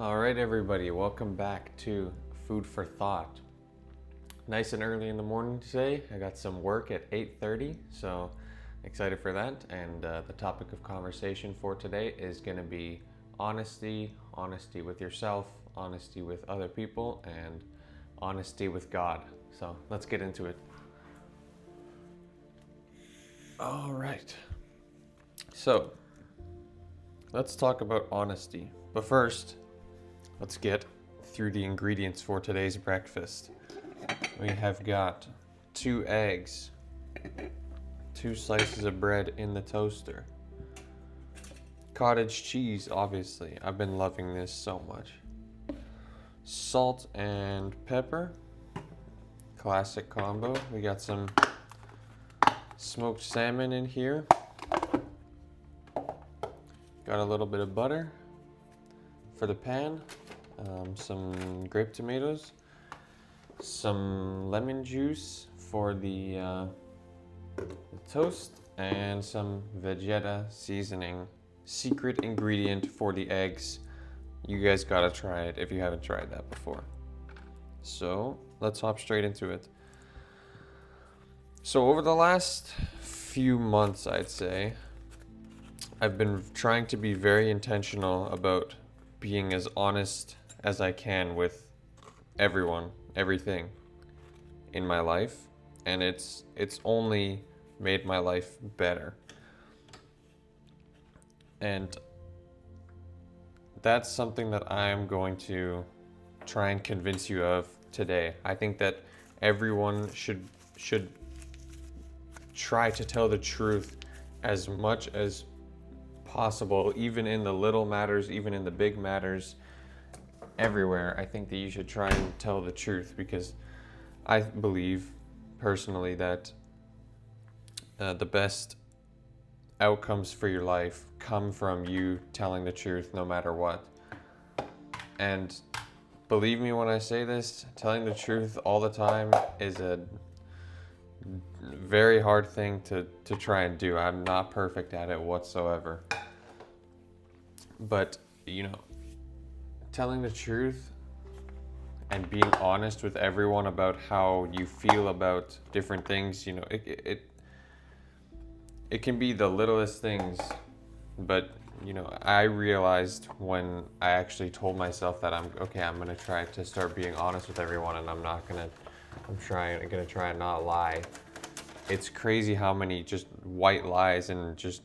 All right, everybody, welcome back to Food for Thought. Nice and early in the morning today. I got some work at 8:30, so excited for that. And the topic of conversation for today is going to be honesty with yourself, honesty with other people, and honesty with God. So let's get into it. All right. So let's talk about honesty. But first, let's get through the ingredients for today's breakfast. We have got 2 eggs, 2 slices of bread in the toaster, cottage cheese, obviously. I've been loving this so much. Salt and pepper, classic combo. We got some smoked salmon in here. Got a little bit of butter for the pan. Some grape tomatoes, some lemon juice for the toast, and some Vegeta seasoning. Secret ingredient for the eggs. You guys gotta try it if you haven't tried that before. So let's hop straight into it. So over the last few months, I'd say, I've been trying to be very intentional about being as honest as I can with everyone, everything in my life, and it's only made my life better. And that's something that I'm going to try and convince you of today. I think that everyone should try to tell the truth as much as possible, even in the little matters, even in the big matters. Everywhere, I think that you should try and tell the truth, because I believe personally that the best outcomes for your life come from you telling the truth no matter what. And believe me when I say this, telling the truth all the time is a very hard thing to try and do. I'm not perfect at it whatsoever. But, telling the truth and being honest with everyone about how you feel about different things, it can be the littlest things, but I realized when I actually told myself that I'm gonna try to start being honest with everyone, and I'm gonna try and not lie. It's crazy how many just white lies and just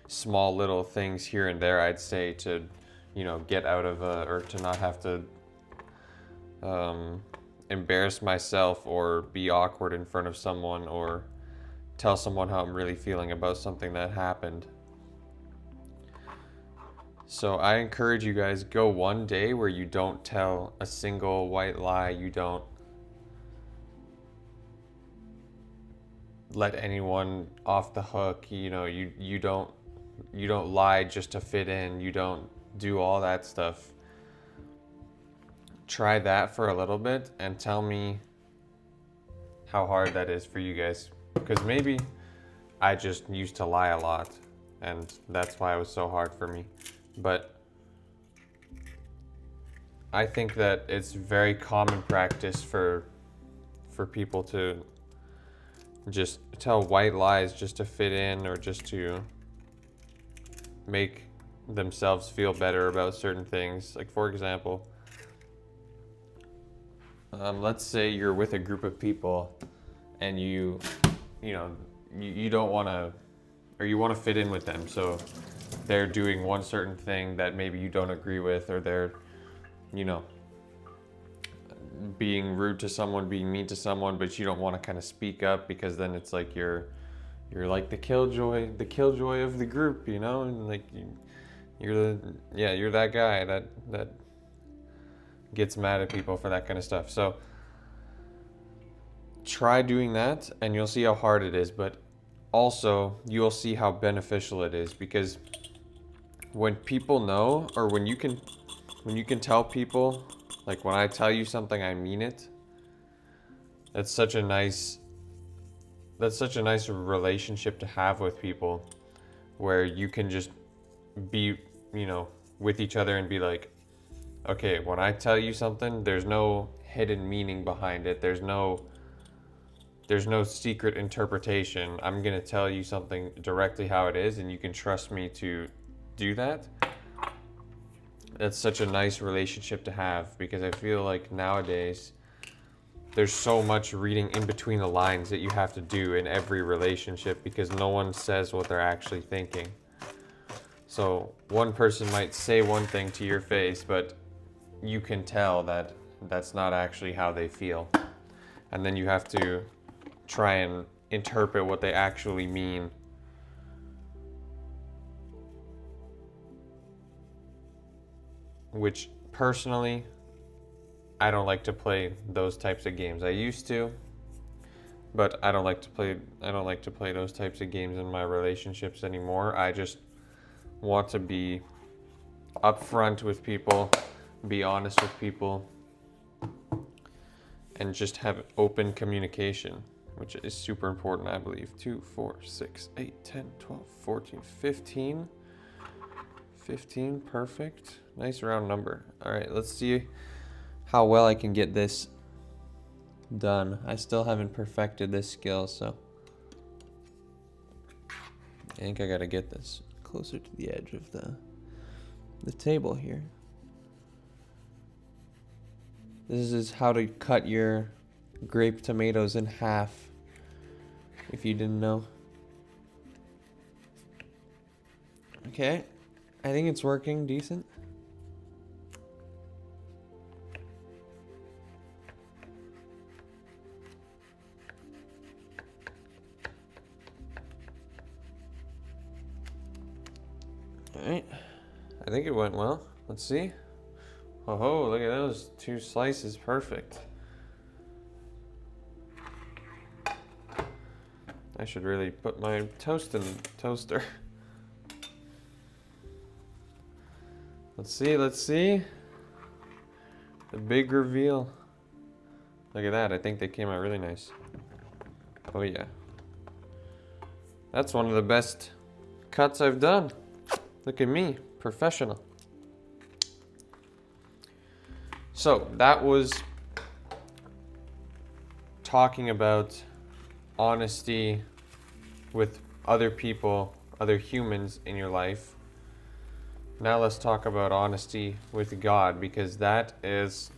small little things here and there I'd say to get out of or to not have to embarrass myself or be awkward in front of someone or tell someone how I'm really feeling about something that happened. So I encourage you guys, go one day where you don't tell a single white lie. You don't let anyone off the hook. You don't lie just to fit in. You don't do all that stuff. Try that for a little bit and tell me how hard that is for you guys, because maybe I just used to lie a lot and that's why it was so hard for me. But I think that it's very common practice for people to just tell white lies just to fit in or just to make themselves feel better about certain things. Like, for example, let's say you're with a group of people and you don't want to, or you want to fit in with them, so they're doing one certain thing that maybe you don't agree with, or they're being rude to someone, being mean to someone, but you don't want to kind of speak up, because then it's like you're like the killjoy of the group, and like you're that guy that gets mad at people for that kind of stuff. So try doing that and you'll see how hard it is, but also you'll see how beneficial it is, because when people know, or when you can tell people, like when I tell you something, I mean it. That's such a nice relationship to have with people, where you can just be, with each other and be like, okay, when I tell you something, there's no hidden meaning behind it. There's no secret interpretation. I'm going to tell you something directly how it is, and you can trust me to do that. That's such a nice relationship to have, because I feel like nowadays there's so much reading in between the lines that you have to do in every relationship, because no one says what they're actually thinking. So one person might say one thing to your face, but you can tell that that's not actually how they feel. And then you have to try and interpret what they actually mean. Which personally, I don't like to play those types of games. I used to, but I don't like to play those types of games in my relationships anymore. I just want to be upfront with people, be honest with people, and just have open communication, which is super important, I believe. 2, 4, 6, 8, 10, 12, 14, 15. 15, perfect. Nice round number. All right, let's see how well I can get this done. I still haven't perfected this skill, so I think I gotta get this closer to the edge of the table here. This is how to cut your grape tomatoes in half, if you didn't know. Okay, I think it's working decent. Alright, I think it went well. Let's see. Oh, look at those 2 slices, perfect. I should really put my toast in the toaster. Let's see. The big reveal. Look at that, I think they came out really nice. Oh yeah. That's one of the best cuts I've done. Look at me, professional. So that was talking about honesty with other people, other humans in your life. Now let's talk about honesty with God, because that is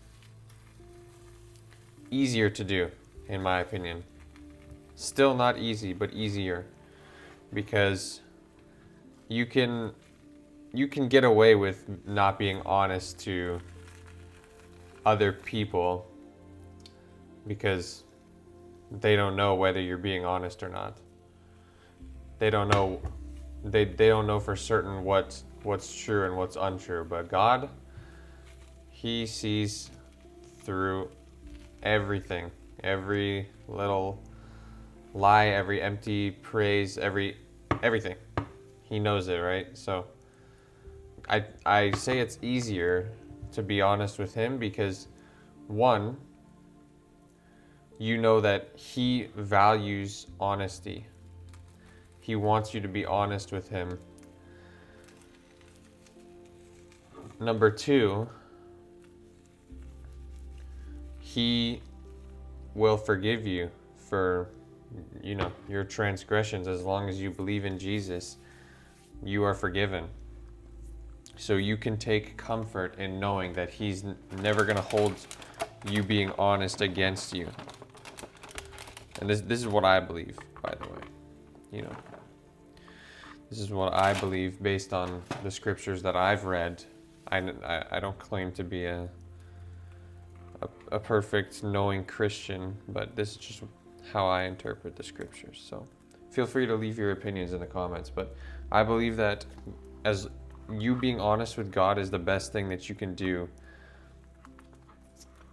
easier to do, in my opinion. Still not easy, but easier, because you can get away with not being honest to other people because they don't know whether you're being honest or not. They don't know for certain what's true and what's untrue. But God, He sees through everything, every little lie, every empty praise, everything. He knows it, right? So I say it's easier to be honest with Him because, one, you know that He values honesty. He wants you to be honest with Him. Number 2, He will forgive you for, your transgressions. As long as you believe in Jesus, you are forgiven. So you can take comfort in knowing that He's never going to hold you being honest against you. And this is what I believe, by the way. This is what I believe based on the scriptures that I've read. I don't claim to be a perfect knowing Christian, but this is just how I interpret the scriptures. So feel free to leave your opinions in the comments, but I believe that as you being honest with God is the best thing that you can do,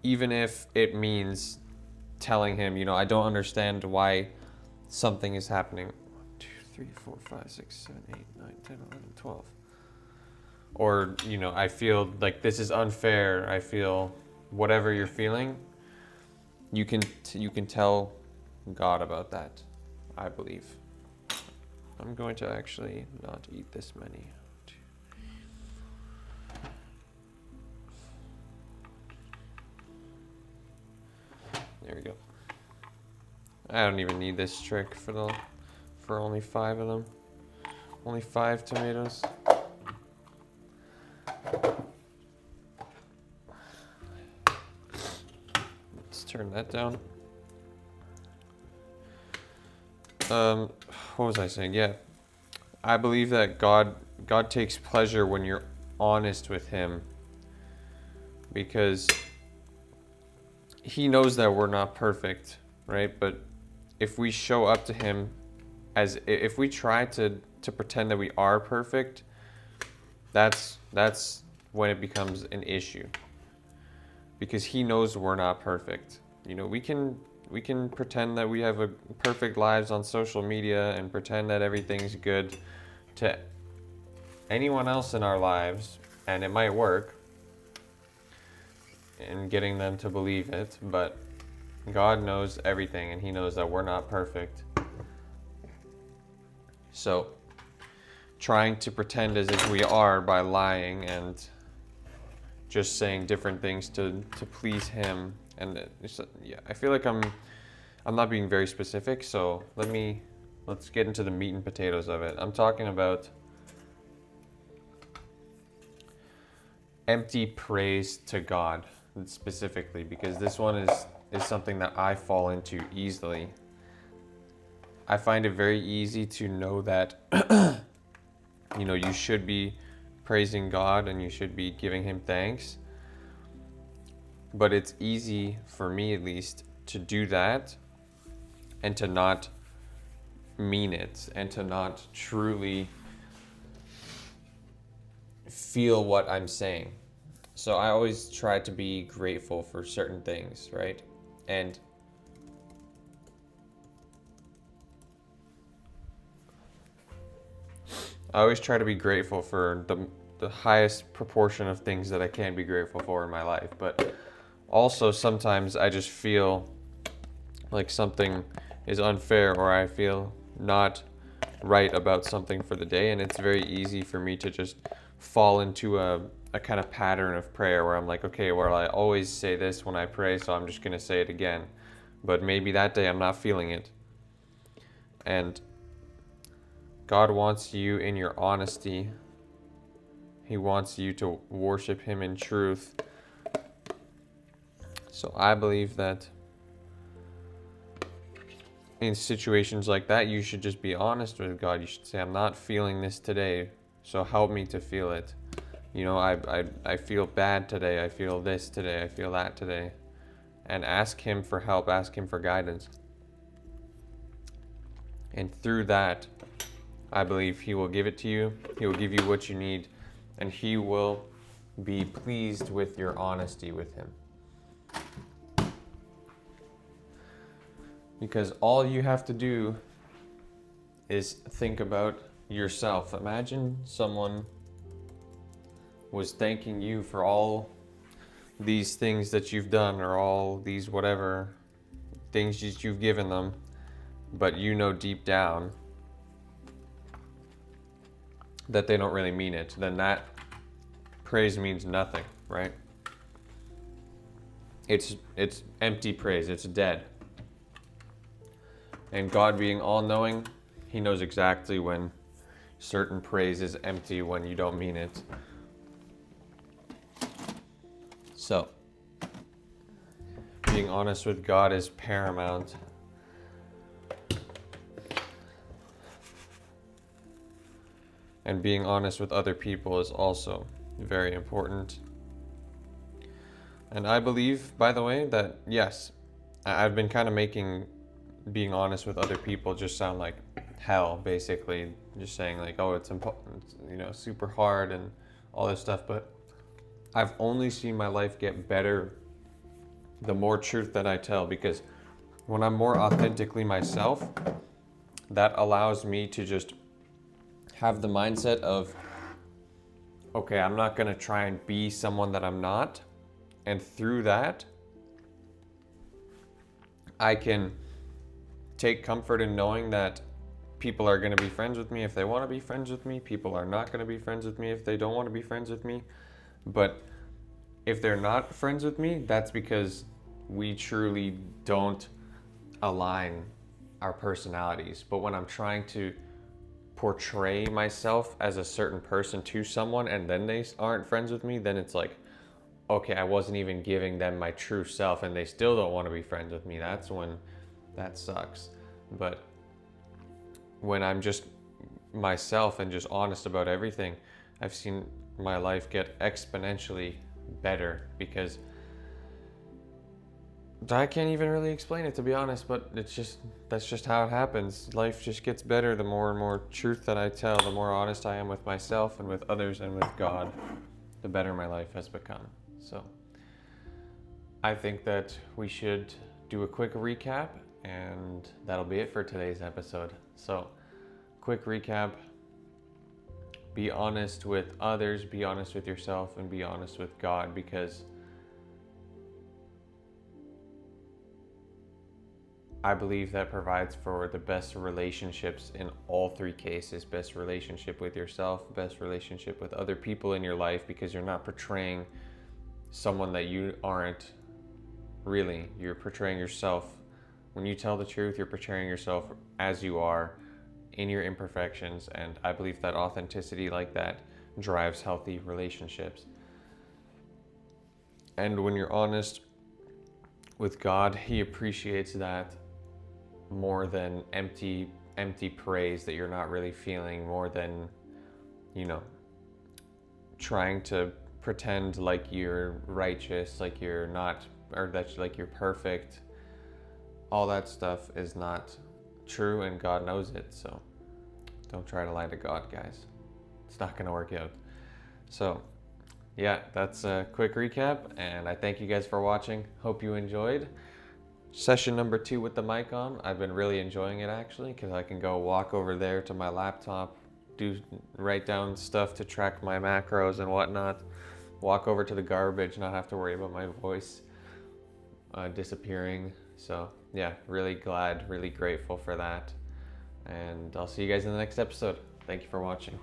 even if it means telling Him, I don't understand why something is happening. 1, 2, 3, 4, 5, 6, 7, 8, 9, 10, 11, 12. Or, I feel like this is unfair. I feel whatever you're feeling, you can tell God about that, I believe. I'm going to actually not eat this many. There we go. I don't even need this trick for only 5 of them. Only 5 tomatoes. Let's turn that down. What was I saying? Yeah. I believe that God takes pleasure when you're honest with him, because he knows that we're not perfect, right? But if we show up to him if we try to pretend that we are perfect, that's when it becomes an issue, because he knows we're not perfect. You know, we can pretend that we have a perfect lives on social media and pretend that everything's good to anyone else in our lives, and it might work in getting them to believe it, but God knows everything, and he knows that we're not perfect. So trying to pretend as if we are by lying and just saying different things to please him, and yeah, I feel like I'm not being very specific, so let's get into the meat and potatoes of it. I'm talking about empty praise to God specifically, because this one is something that I fall into easily. I find it very easy to know that you know, you should be praising God and you should be giving him thanks. But it's easy, for me at least, to do that and to not mean it and to not truly feel what I'm saying. So I always try to be grateful for certain things, right? And I always try to be grateful for the highest proportion of things that I can be grateful for in my life. But also sometimes I just feel like something is unfair, or I feel not right about something for the day, and it's very easy for me to just fall into a kind of pattern of prayer where I'm like, okay, well, I always say this when I pray, so I'm just going to say it again. But maybe that day I'm not feeling it. And God wants you in your honesty. He wants you to worship him in truth. So I believe that in situations like that, you should just be honest with God. You should say, I'm not feeling this today, so help me to feel it. You know, I feel bad today. I feel this today. I feel that today. And ask him for help. Ask him for guidance. And through that, I believe he will give it to you. He will give you what you need. And he will be pleased with your honesty with him. Because all you have to do is think about yourself. Imagine someone was thanking you for all these things that you've done, or all these whatever things that you've given them, but you know deep down that they don't really mean it. Then that praise means nothing, right? It's empty praise. It's dead. And God, being all-knowing, he knows exactly when certain praise is empty, when you don't mean it. So, being honest with God is paramount. And being honest with other people is also very important. And I believe, by the way, that yes, I've been kind of making being honest with other people just sound like hell, basically. Just saying like, oh, it's you know, super hard and all this stuff. But I've only seen my life get better the more truth that I tell, because when I'm more authentically myself, that allows me to just have the mindset of, okay, I'm not going to try and be someone that I'm not. And through that, I can take comfort in knowing that people are going to be friends with me if they want to be friends with me. People are not going to be friends with me if they don't want to be friends with me. But if they're not friends with me, that's because we truly don't align our personalities. But when I'm trying to portray myself as a certain person to someone and then they aren't friends with me, then it's like, okay, I wasn't even giving them my true self and they still don't want to be friends with me. That's when that sucks. But when I'm just myself and just honest about everything, I've seen my life get exponentially better, because I can't even really explain it, to be honest, but that's just how it happens. Life just gets better the more and more truth that I tell, the more honest I am with myself and with others and with God, the better my life has become. So I think that we should do a quick recap, and that'll be it for today's episode. So, quick recap: be honest with others, be honest with yourself, and be honest with God, because I believe that provides for the best relationships in all three cases. Best relationship with yourself, best relationship with other people in your life, because you're not portraying someone that you aren't really. You're portraying yourself. When you tell the truth, you're portraying yourself as you are, in your imperfections, and I believe that authenticity like that drives healthy relationships. And when you're honest with God, He appreciates that more than empty praise that you're not really feeling, more than, trying to pretend like you're righteous, like you're not, or that like you're perfect. All that stuff is not true, and God knows it. So don't try to lie to God, guys. It's not going to work out. So yeah, that's a quick recap, and I thank you guys for watching. Hope you enjoyed session number 2 with the mic on. I've been really enjoying it, actually, because I can go walk over there to my laptop, write down stuff to track my macros and whatnot, walk over to the garbage, not have to worry about my voice disappearing. So yeah, really glad, really grateful for that, and I'll see you guys in the next episode. Thank you for watching.